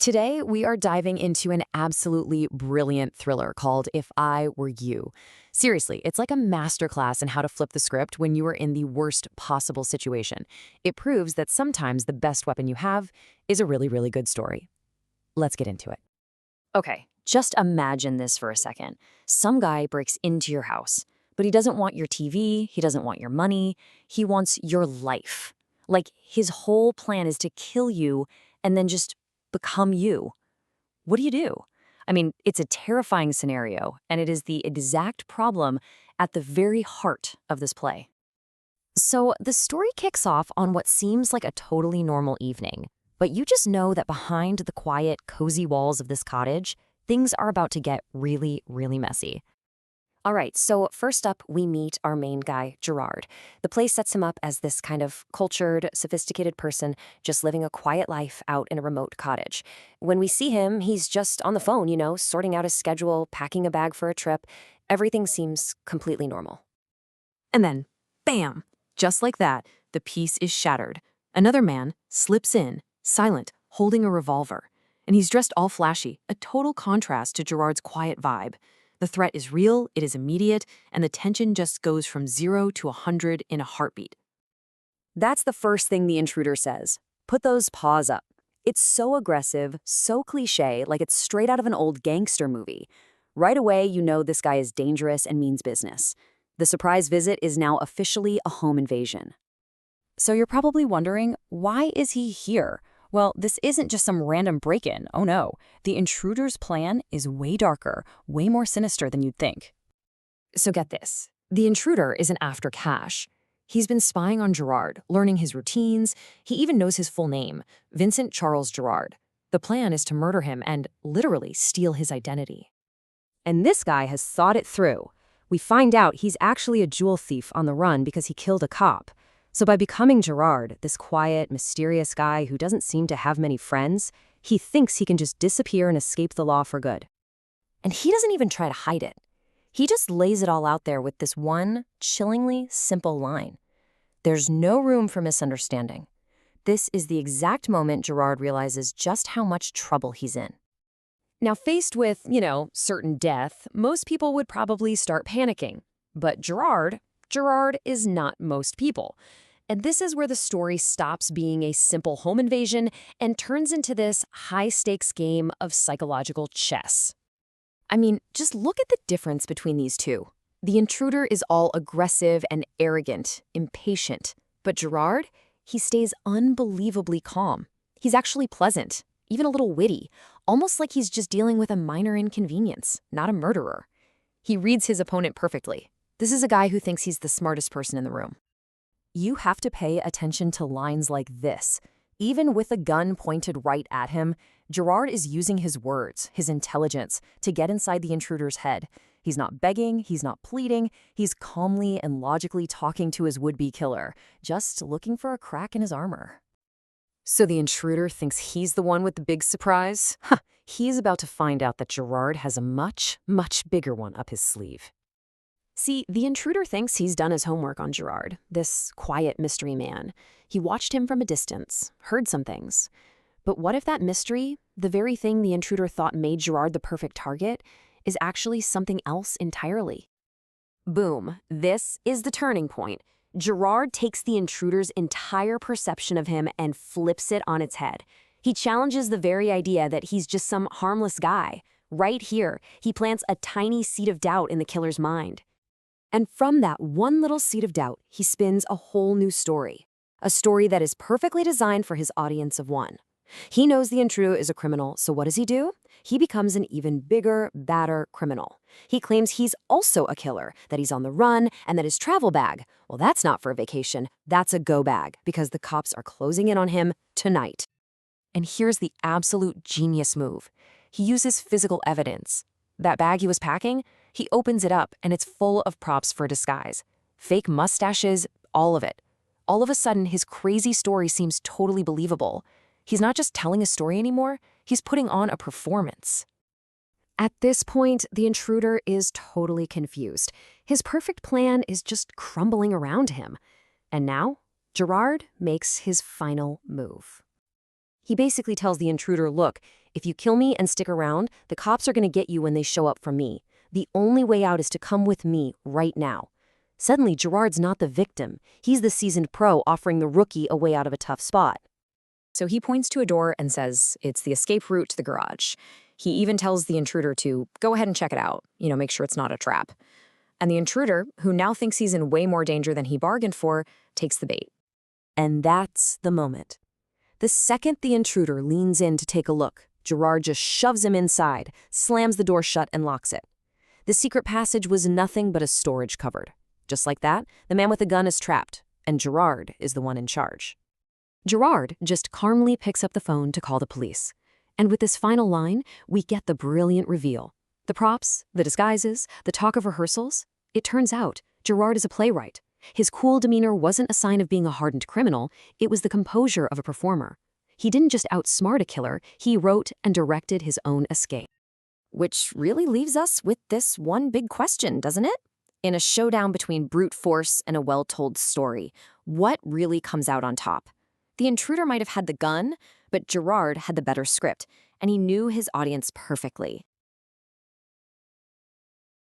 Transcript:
Today, we are diving into an absolutely brilliant thriller called If I Were You. Seriously, it's like a masterclass in how to flip the script when you are in the worst possible situation. It proves that sometimes the best weapon you have is a really, really good story. Let's get into it. Okay, just imagine this for a second. Some guy breaks into your house, but he doesn't want your TV, he doesn't want your money, he wants your life. Like, his whole plan is to kill you and then just become you. What do you do? I mean, it's a terrifying scenario, and it is the exact problem at the very heart of this play. So, the story kicks off on what seems like a totally normal evening, but you just know that behind the quiet, cozy walls of this cottage, things are about to get really, really messy. All right, so first up, we meet our main guy, Gerard. The play sets him up as this kind of cultured, sophisticated person just living a quiet life out in a remote cottage. When we see him, he's just on the phone, sorting out his schedule, packing a bag for a trip. Everything seems completely normal. And then, bam! Just like that, the piece is shattered. Another man slips in, silent, holding a revolver. And he's dressed all flashy, a total contrast to Gerard's quiet vibe. The threat is real, it is immediate, and the tension just goes from 0 to 100 in a heartbeat. That's the first thing the intruder says. Put those paws up. It's so aggressive, so cliche, like it's straight out of an old gangster movie. Right away, you know this guy is dangerous and means business. The surprise visit is now officially a home invasion. So you're probably wondering, why is he here? Well, this isn't just some random break-in. Oh no, the intruder's plan is way darker, way more sinister than you'd think. So get this, the intruder isn't after cash. He's been spying on Gerard, learning his routines. He even knows his full name, Vincent Charles Gerard. The plan is to murder him and literally steal his identity. And this guy has thought it through. We find out he's actually a jewel thief on the run because he killed a cop. So by becoming Gerard, this quiet, mysterious guy who doesn't seem to have many friends, he thinks he can just disappear and escape the law for good. And he doesn't even try to hide it. He just lays it all out there with this one chillingly simple line. There's no room for misunderstanding. This is the exact moment Gerard realizes just how much trouble he's in. Now, faced with, certain death, most people would probably start panicking. But Gerard is not most people. And this is where the story stops being a simple home invasion and turns into this high-stakes game of psychological chess. I mean, just look at the difference between these two. The intruder is all aggressive and arrogant, impatient. But Gerard, he stays unbelievably calm. He's actually pleasant, even a little witty, almost like he's just dealing with a minor inconvenience, not a murderer. He reads his opponent perfectly. This is a guy who thinks he's the smartest person in the room. You have to pay attention to lines like this. Even with a gun pointed right at him, Gerard is using his words, his intelligence, to get inside the intruder's head. He's not begging, he's not pleading, he's calmly and logically talking to his would-be killer, just looking for a crack in his armor. So the intruder thinks he's the one with the big surprise? He's about to find out that Gerard has a much, much bigger one up his sleeve. See, the intruder thinks he's done his homework on Gerard, this quiet mystery man. He watched him from a distance, heard some things. But what if that mystery, the very thing the intruder thought made Gerard the perfect target, is actually something else entirely? Boom, this is the turning point. Gerard takes the intruder's entire perception of him and flips it on its head. He challenges the very idea that he's just some harmless guy. Right here, he plants a tiny seed of doubt in the killer's mind. And from that one little seed of doubt, he spins a whole new story. A story that is perfectly designed for his audience of one. He knows the intruder is a criminal, so what does he do? He becomes an even bigger, badder criminal. He claims he's also a killer, that he's on the run, and that his travel bag, well, that's not for a vacation, that's a go bag, because the cops are closing in on him tonight. And here's the absolute genius move. He uses physical evidence. That bag he was packing, he opens it up, and it's full of props for disguise. Fake mustaches, all of it. All of a sudden, his crazy story seems totally believable. He's not just telling a story anymore, he's putting on a performance. At this point, the intruder is totally confused. His perfect plan is just crumbling around him. And now, Gerard makes his final move. He basically tells the intruder, look, If you kill me and stick around, the cops are going to get you when they show up for me. The only way out is to come with me right now. Suddenly, Gerard's not the victim. He's the seasoned pro offering the rookie a way out of a tough spot. So he points to a door and says it's the escape route to the garage. He even tells the intruder to go ahead and check it out, make sure it's not a trap. And the intruder, who now thinks he's in way more danger than he bargained for, takes the bait. And that's the moment. The second the intruder leans in to take a look, Gerard just shoves him inside, slams the door shut, and locks it. The secret passage was nothing but a storage cupboard. Just like that, the man with the gun is trapped, and Gerard is the one in charge. Gerard just calmly picks up the phone to call the police. And with this final line, we get the brilliant reveal. The props, the disguises, the talk of rehearsals. It turns out Gerard is a playwright. His cool demeanor wasn't a sign of being a hardened criminal, it was the composure of a performer. He didn't just outsmart a killer, he wrote and directed his own escape. Which really leaves us with this one big question, doesn't it? In a showdown between brute force and a well-told story, what really comes out on top? The intruder might have had the gun, but Gerard had the better script, and he knew his audience perfectly.